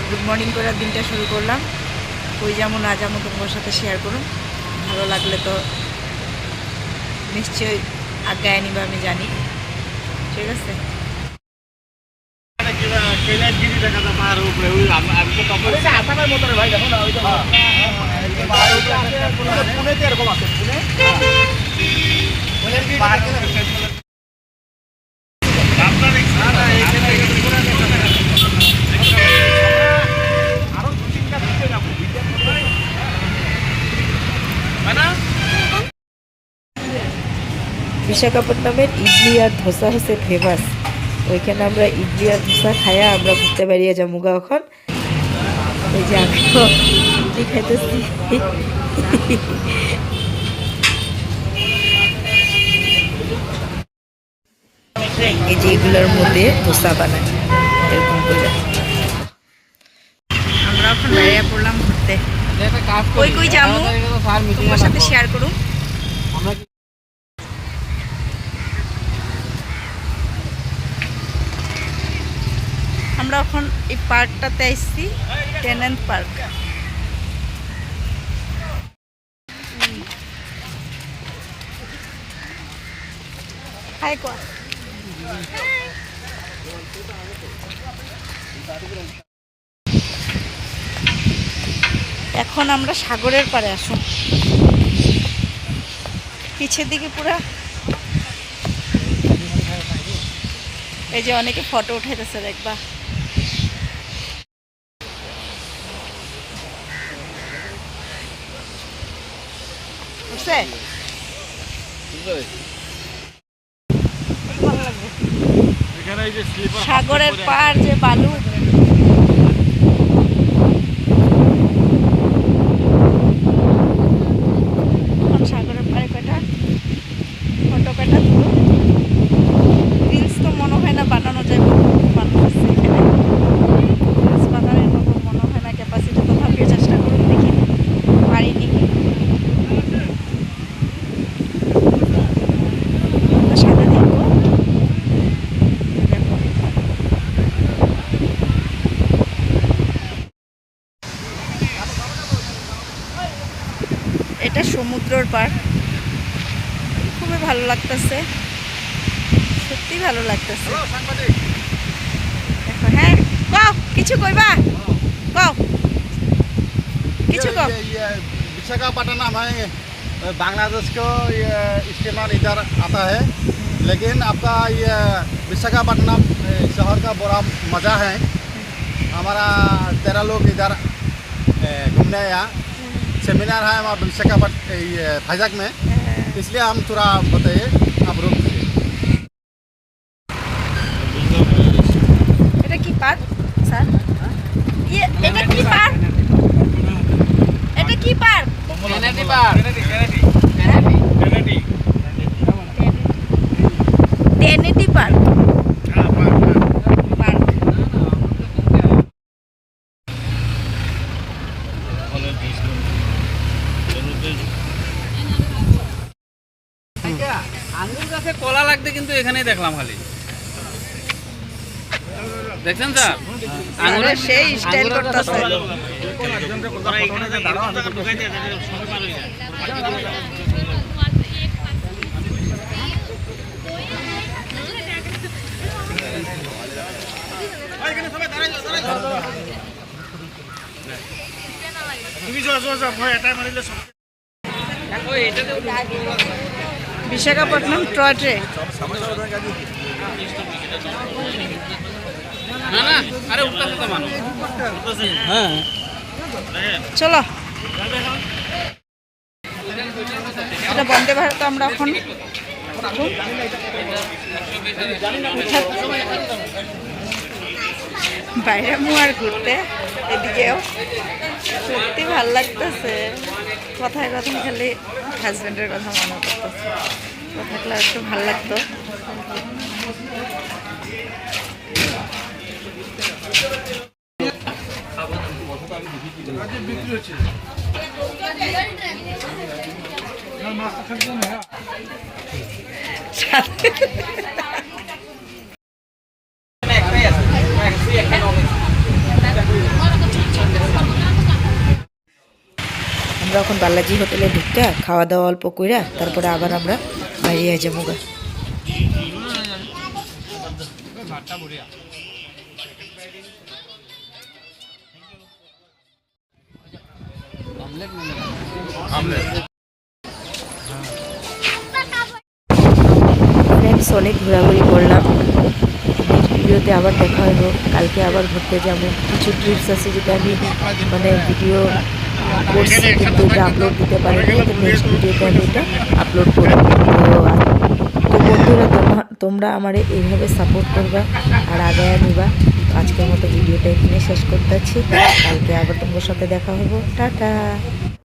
Good morning করে দিনটা শুরু করলাম। কই যেমন আজ আমি তোমার সাথে শেয়ার করুন। ভালো লাগলে তো নিশ্চয়ই আজ্ঞায় নিবা, আমি জানি। ঠিক আছে, বিশাখাপট্টনামের ইডলি আর ধোসা হচ্ছে ফেমাস। ওইখানে আমরা ইডলি আর ধোসা খাইয়া আমরা ঘুরতে বেরিয়ে যাবো গা এখন। এই যে আমিও ইডলি খাইতেছি। এই যে এগুলোর মধ্যে ধোসা বানায় এরকম করে। আমরা এখন বেরিয়ে পড়লাম ঘুরতে। কই কই যাবো তোমার সাথে শেয়ার করুন। আমরা এখন এই পার্কটাতে আসছি, টেনেন্ট পার্ক। হাই কোয়া। এখন আমরা সাগরের পাড়ে আসুন। পিছের দিকে পুরা এই যে অনেকে ফটো উঠাইতেছে, দেখবা। বুঝছে? সাগরের পাড় যে বালু, সাগরের পাড়ে কয়টা ফটো কয়টা তুলো। রিলস তো মনে হয় না বানানো যায়, মানুষ এখানে রিলস বানানোর মতো মনে হয় না ক্যাপাসিটি। তথাপিও চেষ্টা করুন, দেখি পারিনি। সাথে দেখবো। এটা সমুদ্রের পাড়, খুবই ভালো লাগতেছে, সত্যি ভালো লাগতেছে। দেখো, হ্যাঁ কও কিছু কইবা, কও কিছু কও। विशाखापट्टनम है बांग्लादेश को ये इस्तेमाल इधर आता है, लेकिन आपका ये विशाखापट्टनम शहर का बड़ा मज़ा है। हमारा 13 लोग इधर घूमने आया। सेमिनार है हमारा विशाखापट्टनम भाईजाग में, इसलिए हम थोड़ा बताइए आप रुक। এটা কি পার্ক স্যার? এটা কি পার্ক? এটা কি park? टेनेटी park. Tenneti park. Park আঙ্গুর গাছে কলা লাগতে কিন্তু এখানেই দেখলাম খালি। দেখছেন স্যার? আরে সেই স্টাইল করতেছে। Visakhapatnam toy train. না না, আরে উঠতেছে তো মানুষ। হ্যাঁ চলো, এটা বন্দে ভারত। আমরা এখন বাইরে মুয়ার ঘুরতে, এদিকেও সত্যি ভাল লাগতেছে। কথায় কথায় খালি হাজব্যান্ডের কথা মনে করতেছে। কথা থাকলে একটু ভাল লাগতো। আমরা এখন বালাজি হোটেলে ঢুকতে খাওয়া দাওয়া অল্প কইরা তারপরে আবার আমরা বাইরে যাবো গা। ফ্রেন্ডস অনেক ঘোরাঘুরি করলাম, ভিডিওতে আবার দেখা হইব, কালকে আবার ঘুরতে যাবো। কিছু ট্রিপস আছে যেটা আমি মানে ভিডিও করছি কিন্তু এটা আপলোড দিতে পারিনি, তো নেক্সট ভিডিওতে আমি এটা আপলোড করব। তো বন্ধুরা তোমরা আমার এইভাবে সাপোর্ট করবা আর আগায় নিবা। আজকের মতো ভিডিওটা এখানে শেষ করতেছি, কালকে আবার তোমার সাথে দেখা হইব। টাটা।